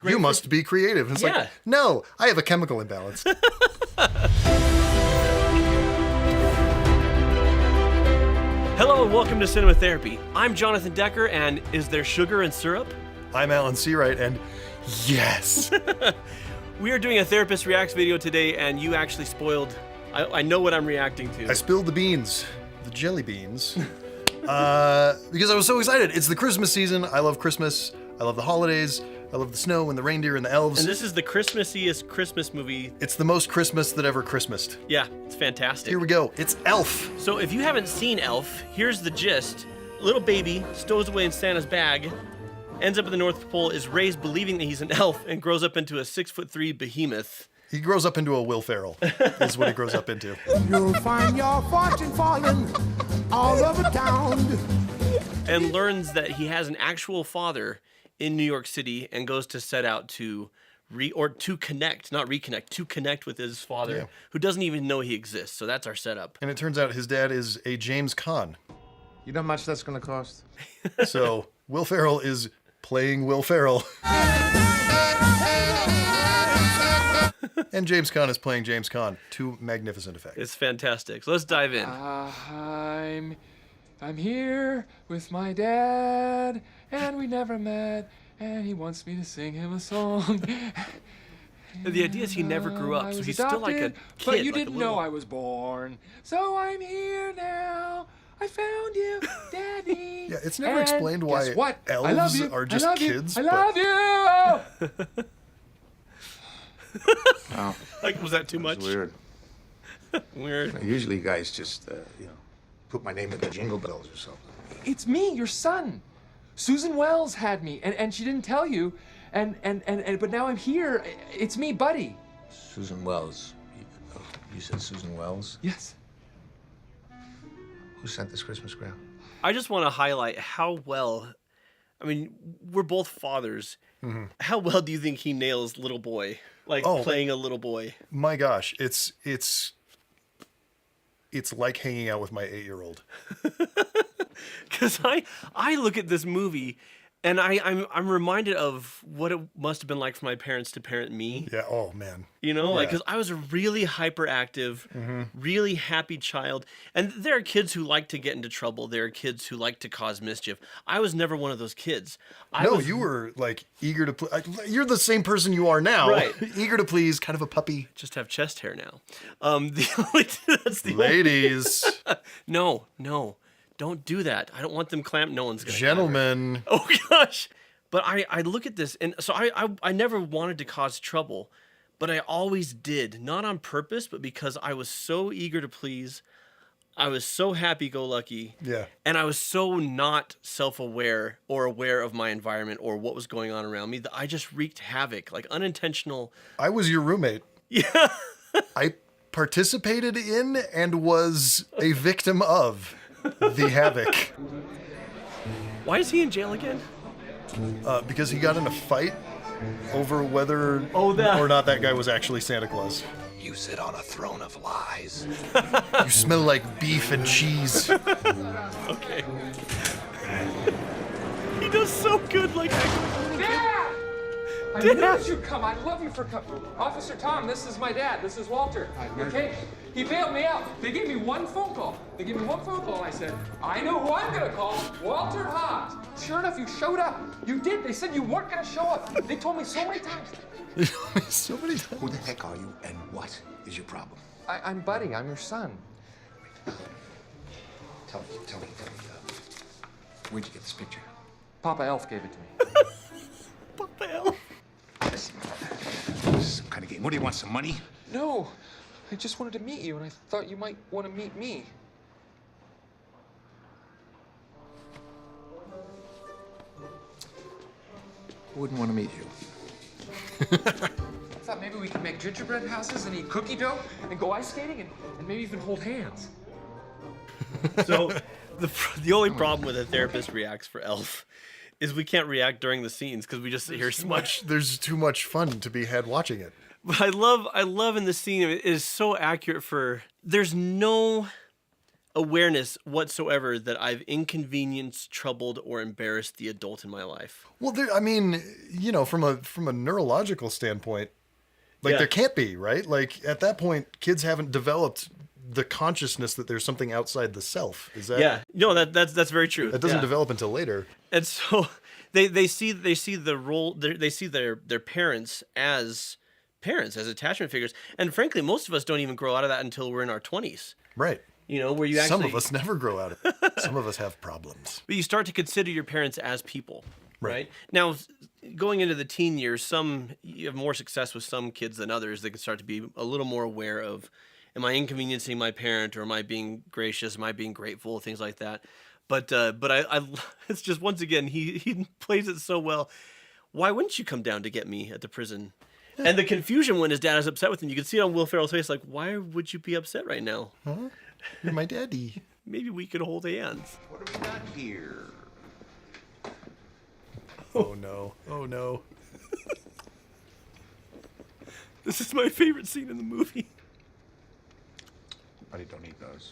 You must be creative. And it's Yeah. like, no, I have a chemical imbalance. Hello and welcome to Cinema Therapy. I'm Jonathan Decker, and is there sugar and syrup? I'm Alan Seawright, and yes. We are doing a Therapist Reacts video today, and you actually spoiled. I know what I'm reacting to. I spilled the beans, the jelly beans, because I was so excited. It's the Christmas season. I love Christmas. I love the holidays. I love the snow and the reindeer and the elves. And this is the Christmassiest Christmas movie. It's the most Christmas that ever Christmased. Yeah, it's fantastic. Here we go. It's Elf. So if you haven't seen Elf, here's the gist. Little baby stows away in Santa's bag, ends up at the North Pole, is raised believing that he's an elf, and grows up into a 6'3" behemoth. He grows up into a Will Ferrell, is what he grows up into. You'll find your fortune falling all over town. And learns that he has an actual father in New York City and goes to set out to connect with his father, Yeah. who doesn't even know he exists. So that's our setup. And it turns out his dad is a James Caan. You know how much that's gonna cost? So Will Ferrell is playing Will Ferrell. And James Caan is playing James Caan to magnificent effect. It's fantastic. So let's dive in. I'm here with my dad, and we never met, and he wants me to sing him a song. The idea is he never grew up, I so was he's still like a adopted, kid. but you like a didn't little- know I was born, so I'm here now. I found you, Daddy. Yeah, it's never And explained why guess what? I elves love you. are just I love you. kids, I but- love you. Wow, Like, was that too much? it's weird. Weird. Usually you guys just, put my name in the jingle bells or something. It's me, your son. Susan Wells had me, and she didn't tell you, and but now I'm here. It's me, Buddy. Susan Wells. You said Susan Wells? Yes. Who sent this Christmas graph? I just want to highlight how well, I mean, we're both fathers. Mm-hmm. How well do you think he nails little boy? Like playing a little boy. My gosh, it's like hanging out with my 8-year-old. Because I look at this movie and I'm reminded of what it must have been like for my parents to parent me. Yeah, oh man. You know, like, Yeah. because I was a really hyperactive, really happy child. And there are kids who like to get into trouble. There are kids who like to cause mischief. I was never one of those kids. You were like eager to please. You're the same person you are now. Right. Eager to please, kind of a puppy. just have chest hair now. That's the Ladies, No, don't do that. I don't want them clamped. No one's gonna. gentlemen. Oh gosh. But I look at this, and so I never wanted to cause trouble, but I always did, not on purpose, but because I was so eager to please. I was so happy-go-lucky. Yeah. And I was so not self-aware or aware of my environment or what was going on around me that I just wreaked havoc, like unintentional. I was your roommate. Yeah. I participated in and was a victim of the havoc. Why is he in jail again? Because he got in a fight over whether that. or not that guy was actually Santa Claus. You sit on a throne of lies. You smell like beef and cheese. Okay. He does so good, like. Dad! I knew you'd come. I love you for coming. Officer Tom, this is my dad. This is Walter. Okay? He bailed me out. They gave me one phone call. I said, I know who I'm gonna call. Walter Haas. Sure enough, you showed up. You did. They said you weren't gonna show up. They told me so many times. So many times. Who the heck are you and what is your problem? I'm Buddy. I'm your son. Tell me, where'd you get this picture? Papa Elf gave it to me. What the hell? This is some kind of game. What do you want, some money? No, I just wanted to meet you, and I thought you might want to meet me. Wouldn't want to meet you. I thought maybe we could make gingerbread houses and eat cookie dough and go ice skating and maybe even hold hands. So the only problem with a therapist reacts for Elf is we can't react during the scenes because we just hear so much. There's too much fun to be had watching it. But I love in the scene, it is so accurate for, there's no awareness whatsoever that I've inconvenienced, troubled, or embarrassed the adult in my life. Well, I mean, from a neurological standpoint, like Yeah. there can't be, right? Like at that point, kids haven't developed the consciousness that there's something outside the self. Is that? Yeah, no, that's very true. That doesn't Yeah. develop until later. And so they see the role, they see their parents as attachment figures, and frankly, most of us don't even grow out of that until we're in our 20s. Right. Where you actually Some of us never grow out of it. Some of us have problems. but you start to consider your parents as people, Right. right? Now, going into the teen years, you have more success with some kids than others. They can start to be a little more aware of, am I inconveniencing my parent, or am I being gracious? Am I being grateful? Things like that. But I it's just, once again, he plays it so well. Why wouldn't you come down to get me at the prison? And the confusion when his dad is upset with him, you can see it on Will Ferrell's face, like, why would you be upset right now? Huh? You're my daddy. Maybe we could hold hands. What do we got here? Oh no. Oh no. This is my favorite scene in the movie. Buddy, don't eat those.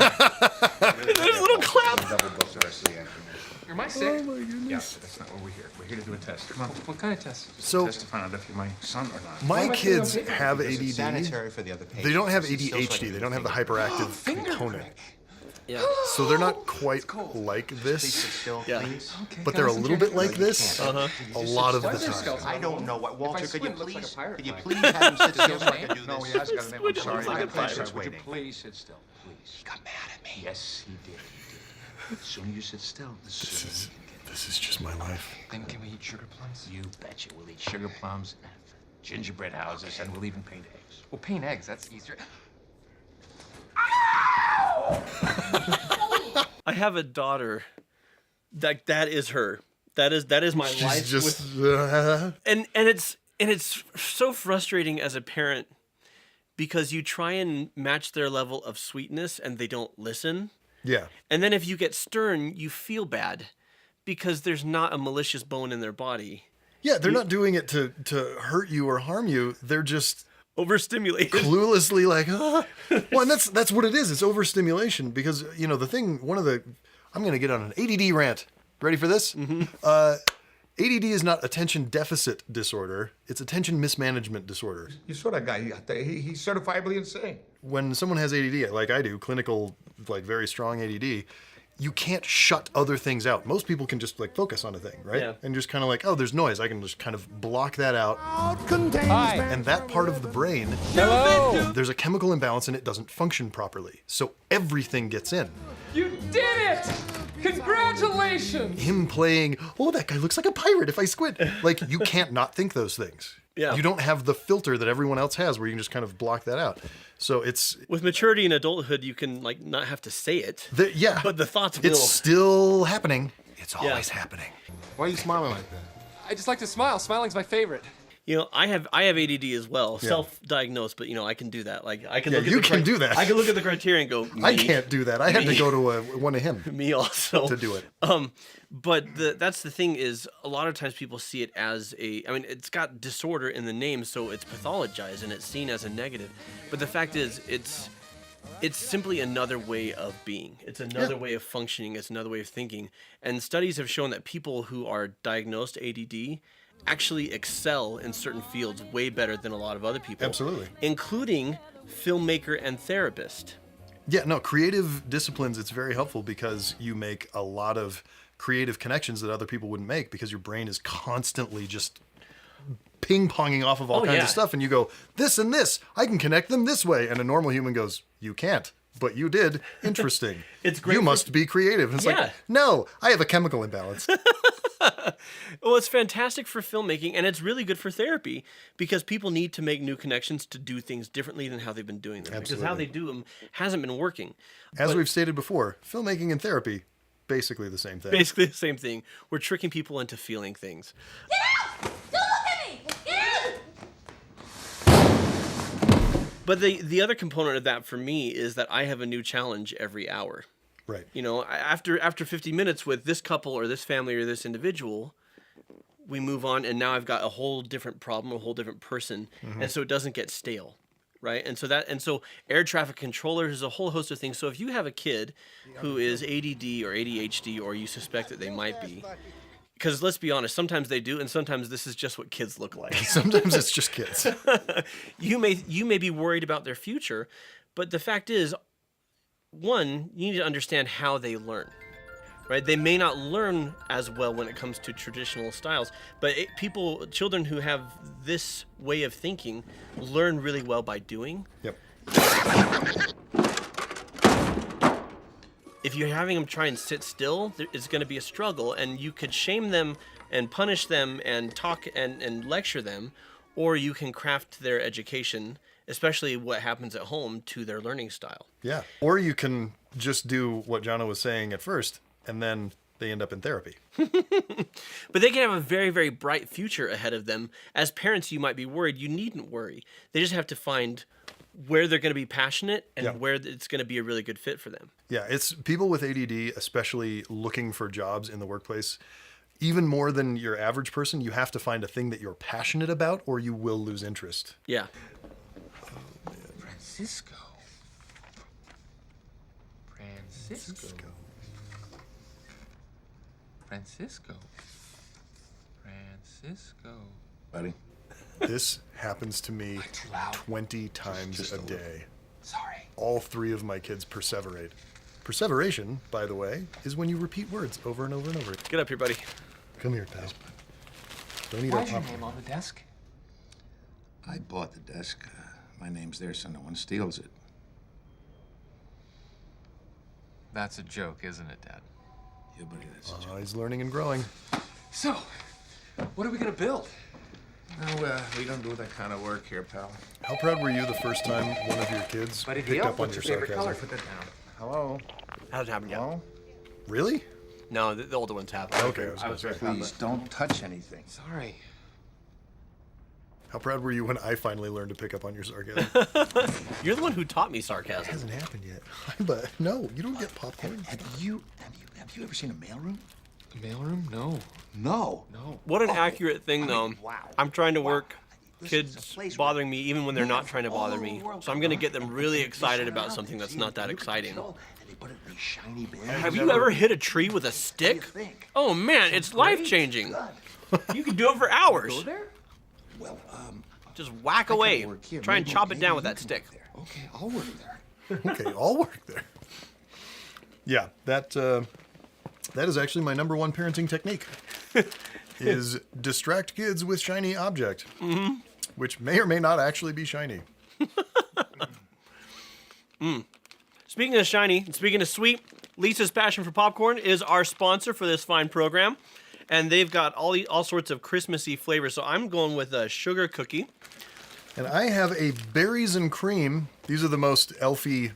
There's a little clap. Double book the rest of the afternoon. Am I sick? Oh my goodness. Yeah, but that's not what we're here. We're here to do a test. Come on. What kind of test? So Test to find out if you're my son or not. my am I kids feeling have Because it's ADD. sanitary for the other patients. They don't have It's still ADHD. sweating They don't have the finger. hyperactive component. Yeah. So they're not quite like Please this, sit still, Yeah. please. Okay, but they're a guys, little bit okay. like this Uh-huh. a lot of Why the is there time. skeleton? I don't know what. Walter, could you squint, it looks like please? a pirate Could you flag. please have him sit still so I can do this? No, he has got a name. I'm Squid sorry. looks like a I'm pirate. sorry. Would you Waiting. please sit still, please? He got mad at me. Yes, he did. He did. The sooner you sit still, the sooner you can get. This is just my life. Then can we eat sugar plums? You betcha. We'll eat sugar plums and gingerbread houses, and we'll even paint eggs. Well, paint eggs. That's easier. I have a daughter. That is her. That is my life. She's just. And it's so frustrating as a parent, because you try and match their level of sweetness and they don't listen. Yeah. And then if you get stern, you feel bad because there's not a malicious bone in their body. Yeah, they're not doing it to hurt you or harm you. They're just Overstimulated. cluelessly like, ah. Well, and that's what it is. It's overstimulation because, I'm going to get on an ADD rant. Ready for this? Mm-hmm. ADD is not attention deficit disorder. It's attention mismanagement disorder. You saw that guy. He's certifiably insane. When someone has ADD, like I do, clinical, like very strong ADD, you can't shut other things out. Most people can just like focus on a thing, right? Yeah. And just kind of like, oh, there's noise. I can just kind of block that out. Contains And that part of the brain, Hello. there's a chemical imbalance and it doesn't function properly. So everything gets in. You did it! Congratulations! Him playing, oh, that guy looks like a pirate if I squint. Like, you can't not think those things. Yeah. You don't have the filter that everyone else has where you can just kind of block that out. So it's, With maturity and adulthood, you can like not have to say it. yeah. But the thoughts will. It's still happening. It's always happening. Why are you smiling like that? I just like to smile. Smiling's my favorite. I have ADD as well, Yeah. self-diagnosed, but I can do that. Like I can Yeah, look at you the can do that. I can look at the criteria and go, I "Me." can't do that. I had to go to one of him Me also to do it. But that's the thing is, a lot of times people see it as it's got disorder in the name, so it's pathologized and it's seen as a negative. But the fact is, it's simply another way of being. It's another way of functioning. It's another way of thinking. And studies have shown that people who are diagnosed ADD actually excel in certain fields way better than a lot of other people. Absolutely. Including filmmaker and therapist. Yeah, no, creative disciplines, it's very helpful because you make a lot of creative connections that other people wouldn't make because your brain is constantly just ping-ponging off of all kinds yeah. of stuff. And you go, this and this, I can connect them this way. And a normal human goes, you can't. But you did. Interesting. It's great You for- must be creative. And it's Yeah. like, no, I have a chemical imbalance. Well, it's fantastic for filmmaking, and it's really good for therapy because people need to make new connections to do things differently than how they've been doing them. Because how they do them hasn't been working. As we've stated before, filmmaking and therapy, basically the same thing. Basically the same thing. We're tricking people into feeling things. Get out! Don't look at me! Get out! But the other component of that for me is that I have a new challenge every hour. Right. After 50 minutes with this couple or this family or this individual, we move on, and now I've got a whole different problem, a whole different person, and so it doesn't get stale, right? And so air traffic controllers is a whole host of things. So if you have a kid who is ADD or ADHD, or you suspect that they might be, because let's be honest, sometimes they do, and sometimes this is just what kids look like. Sometimes it's just kids. You may be worried about their future, but the fact is, one, you need to understand how they learn. Right? They may not learn as well when it comes to traditional styles, but children who have this way of thinking learn really well by doing. Yep. If you're having them try and sit still, it's going to be a struggle, and you could shame them and punish them and talk and lecture them, or you can craft their education, especially what happens at home, to their learning style. Yeah. Or you can just do what Jono was saying at first, and then they end up in therapy. But they can have a very, very bright future ahead of them. As parents, you might be worried. You needn't worry. They just have to find where they're going to be passionate and where it's going to be a really good fit for them. Yeah, it's people with ADD, especially looking for jobs in the workplace. Even more than your average person, you have to find a thing that you're passionate about, or you will lose interest. Yeah. Francisco. Francisco. Francisco. Francisco. Buddy, This happens to me Too loud. 20 times a day. Sorry. All 3 of my kids perseverate. Perseveration, by the way, is when you repeat words over and over and over. Get up here, buddy. Come here, pal. Don't eat Why's our your popcorn. name on the desk? I bought the desk. My name's there so no one steals it. That's a joke, isn't it, Dad? Yeah, buddy, that's a joke. Oh, he's learning and growing. So, what are we gonna build? No, we don't do that kind of work here, pal. How proud were you the first time one of your kids picked up on your sarcasm? Put that down. Hello? Hasn't happened yet. Hello? Really? No, the older ones have. Okay, I was gonna say. Please, don't touch anything. Sorry. How proud were you when I finally learned to pick up on your sarcasm? You're the one who taught me It sarcasm. hasn't happened yet. But no, you don't get popcorn. Have you ever seen a mailroom? The mailroom? No. No. No. What an accurate thing, though. wow. I'm trying to work This is a kids place where bothering me even when they're not trying to all bother over me. the world So I'm come going to on. get them really They excited set it about up, something they that's see not the that nuke exciting. kill, and they put it in these shiny bags. Have you ever hit a tree with a stick? think? Oh man, it's life-changing. You can do it for hours. Go there? Well, Just whack I gotta away. work here. Try and Maybe- chop it maybe down with you that can stick. work there. Okay, I'll work there. Okay, I'll work there. Yeah, that is actually my number one parenting technique. Is distract kids with shiny object, which may or may not actually be shiny. Speaking of shiny, and speaking of sweet, Lisa's Passion for Popcorn is our sponsor for this fine program. And they've got all sorts of Christmassy flavors. So I'm going with a sugar cookie. And I have a berries and cream. These are the most elfy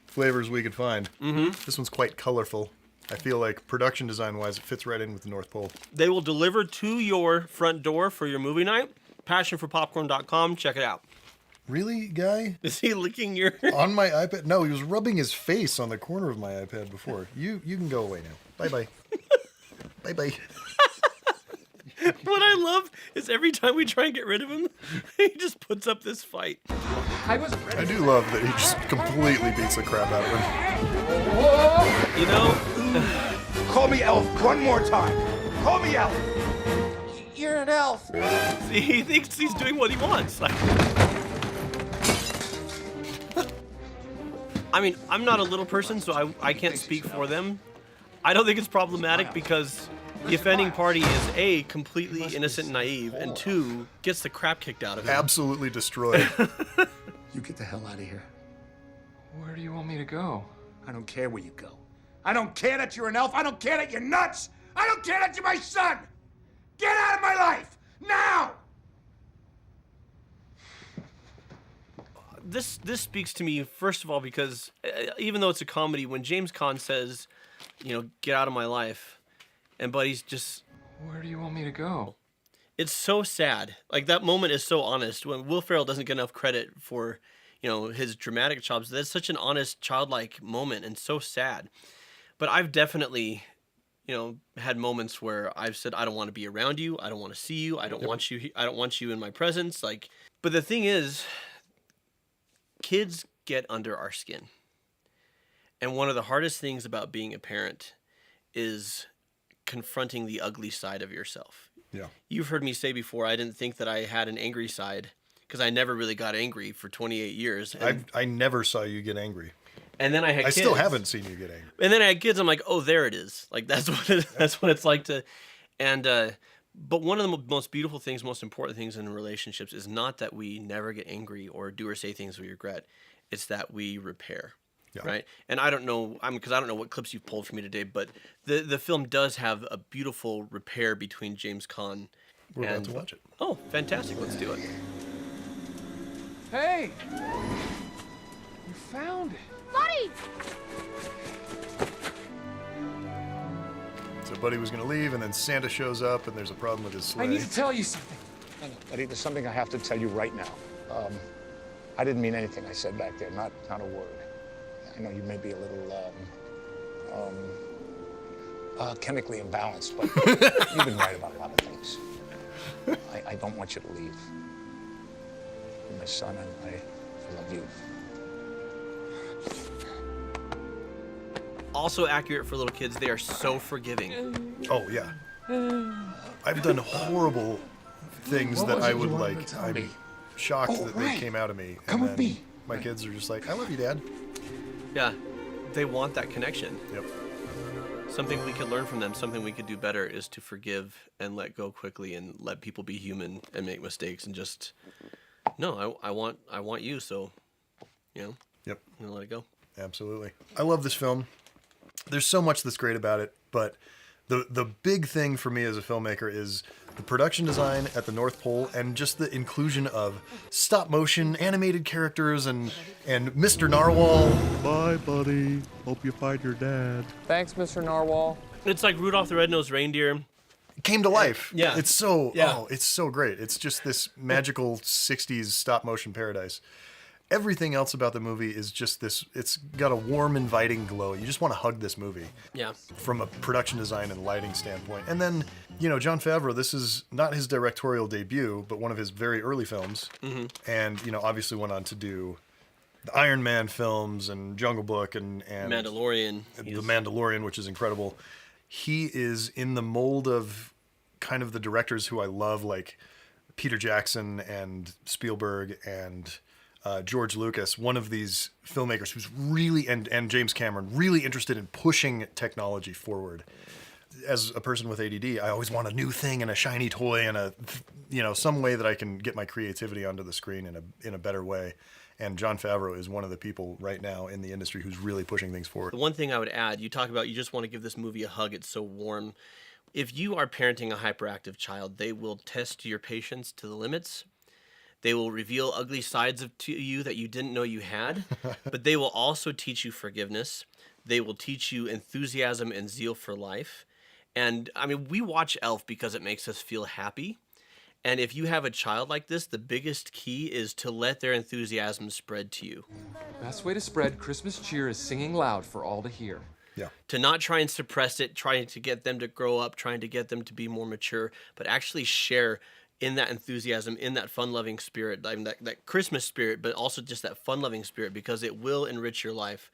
flavors we could find. This one's quite colorful. I feel like production design-wise, it fits right in with the North Pole. They will deliver to your front door for your movie night. PassionForPopcorn.com. Check it out. Really, guy? Is he licking your... On my iPad? No, he was rubbing his face on the corner of my iPad before. You can go away now. Bye-bye. Bye-bye. What I love is every time we try and get rid of him, he just puts up this fight. I wasn't ready. I do love that he just completely beats the crap out of him. Whoa! You know, Call me Elf one more time. Call me Elf. You're an elf. see, he thinks he's doing what he wants. Like, I mean, I'm not a little person, so I can't speak for them. I don't think it's problematic because the offending party is A, completely innocent and naive, and 2, gets the crap kicked out of him. Absolutely destroyed. You get the hell out of here. Where do you want me to go? I don't care where you go. I don't care that you're an elf. I don't care that you're nuts. I don't care that you're my son. Get out of my life now. This speaks to me, first of all, because even though it's a comedy, when James Caan says, you know, get out of my life, and Buddy's just... Where do you want me to go? It's so sad. Like, that moment is so honest. When Will Ferrell doesn't get enough credit for, you know, his dramatic chops, that's such an honest, childlike moment and so sad. But I've definitely had moments where I've said, I don't want to be around you. I don't want to see you. I don't want you. I don't want you in my presence. Like, but the thing is, kids get under our skin. And one of the hardest things about being a parent is confronting the ugly side of yourself. Yeah. You've heard me say before, I didn't think that I had an angry side because I never really got angry for 28 years. And, I never saw you get angry. and then I had I kids. still haven't seen you get angry. And then I had kids. I'm like, oh, there it is. Like that's what it's like to. And but one of the most beautiful things, most important things in relationships is not that we never get angry or do or say things we regret. It's that we repair. Yeah. Right. And I don't know, because I don't know what clips you've pulled for me today, but the film does have a beautiful repair between James Caan. We're about to watch it. Oh, fantastic. Let's do it. Hey! You found it. Buddy! So Buddy was going to leave, and then Santa shows up, and there's a problem with his sleigh. I need to tell you something. Eddie, there's something I have to tell you right now. I didn't mean anything I said back there, not a word. I know you may be a little, chemically imbalanced, but you've been right about a lot of things. I don't want you to leave. You're my son, and I love you. Also accurate for little kids. They are so forgiving. Oh, yeah. I've done horrible things What that was I it you would wanted like. to tell I'm me? shocked Oh, that right. they came out of me. Come and with then me. My kids are just like, I love you, Dad. Yeah. They want that connection. Yep. Something we could learn from them, something we could do better is to forgive and let go quickly and let people be human and make mistakes and just, no, I want you. So, Yep. I'm gonna let it go. Absolutely. I love this film. There's so much that's great about it, but the big thing for me as a filmmaker is the production design at the North Pole and just the inclusion of stop motion animated characters and Mr. Narwhal. Bye, buddy. Hope you find your dad. Thanks, Mr. Narwhal. It's like Rudolph the Red-Nosed Reindeer. Came to life. Yeah. It's so Yeah. it's so great. It's just this magical 60s stop motion paradise. Everything else about the movie is just this, it's got a warm, inviting glow. You just want to hug this movie. Yeah. From a production design and lighting standpoint. And then, Jon Favreau, this is not his directorial debut, but one of his very early films. Mm-hmm. And, obviously went on to do the Iron Man films and Jungle Book and Mandalorian. The Mandalorian, which is incredible. He is in the mold of kind of the directors who I love, like Peter Jackson and Spielberg and George Lucas, one of these filmmakers who's really, and James Cameron, really interested in pushing technology forward. As a person with ADD, I always want a new thing and a shiny toy and some way that I can get my creativity onto the screen in a better way. And Jon Favreau is one of the people right now in the industry who's really pushing things forward. The one thing I would add, you talk about you just want to give this movie a hug. It's so warm. If you are parenting a hyperactive child, they will test your patience to the limits. They will reveal ugly sides to you that you didn't know you had, but they will also teach you forgiveness. They will teach you enthusiasm and zeal for life. And I mean, we watch Elf because it makes us feel happy. And if you have a child like this, the biggest key is to let their enthusiasm spread to you. Best way to spread Christmas cheer is singing loud for all to hear. Yeah. To not try and suppress it, trying to get them to grow up, trying to get them to be more mature, but actually share in that enthusiasm, in that fun-loving spirit, I mean, that Christmas spirit, but also just that fun-loving spirit, because it will enrich your life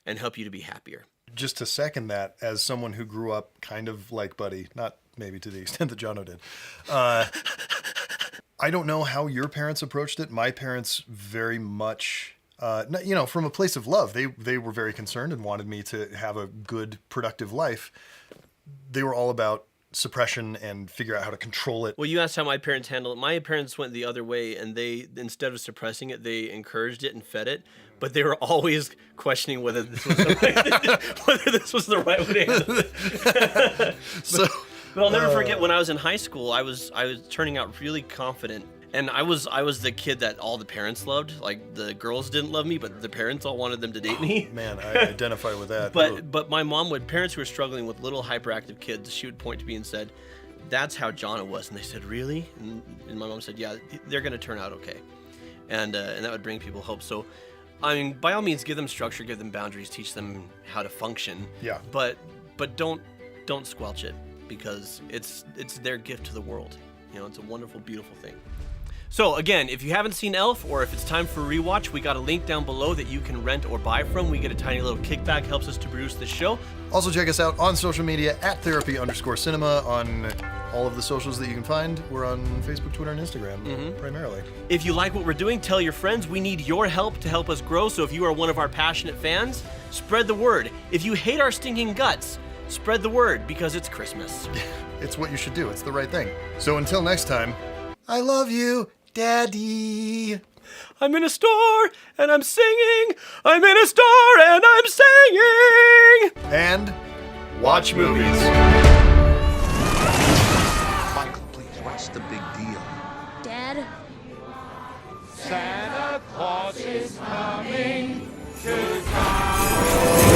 and help you to be happier. Just to second that, as someone who grew up kind of like Buddy, not maybe to the extent that Jono did, I don't know how your parents approached it. My parents very much, from a place of love. They were very concerned and wanted me to have a good, productive life. They were all about suppression and figure out how to control it. Well, you asked how my parents handled it. My parents went the other way, and they, instead of suppressing it, they encouraged it and fed it. But they were always questioning whether this was the right way to handle it. But I'll never forget when I was in high school. I was turning out really confident, and I was the kid that all the parents loved. Like the girls didn't love me, but the parents all wanted them to date me. Man, I identify with that. But my mom would, parents who were struggling with little hyperactive kids, she would point to me and said, "That's how Jonna was." And they said, "Really?" And my mom said, "Yeah, they're going to turn out okay." And that would bring people hope. So, I mean, by all means, give them structure, give them boundaries, teach them how to function. Yeah. But don't don't squelch it, because it's their gift to the world. You know, it's a wonderful, beautiful thing. So again, if you haven't seen Elf, or if it's time for a rewatch, we got a link down below that you can rent or buy from. We get a tiny little kickback, helps us to produce this show. Also check us out on social media at therapy_cinema on all of the socials that you can find. We're on Facebook, Twitter, and Instagram primarily. If you like what we're doing, tell your friends. We need your help to help us grow. So if you are one of our passionate fans, spread the word. If you hate our stinking guts, spread the word, because it's Christmas. It's what you should do. It's the right thing. So until next time, I love you, Daddy. I'm in a store and I'm singing. I'm in a store and I'm singing. And watch movies. Michael, please, what's the big deal? Dad? Santa Claus is coming to town.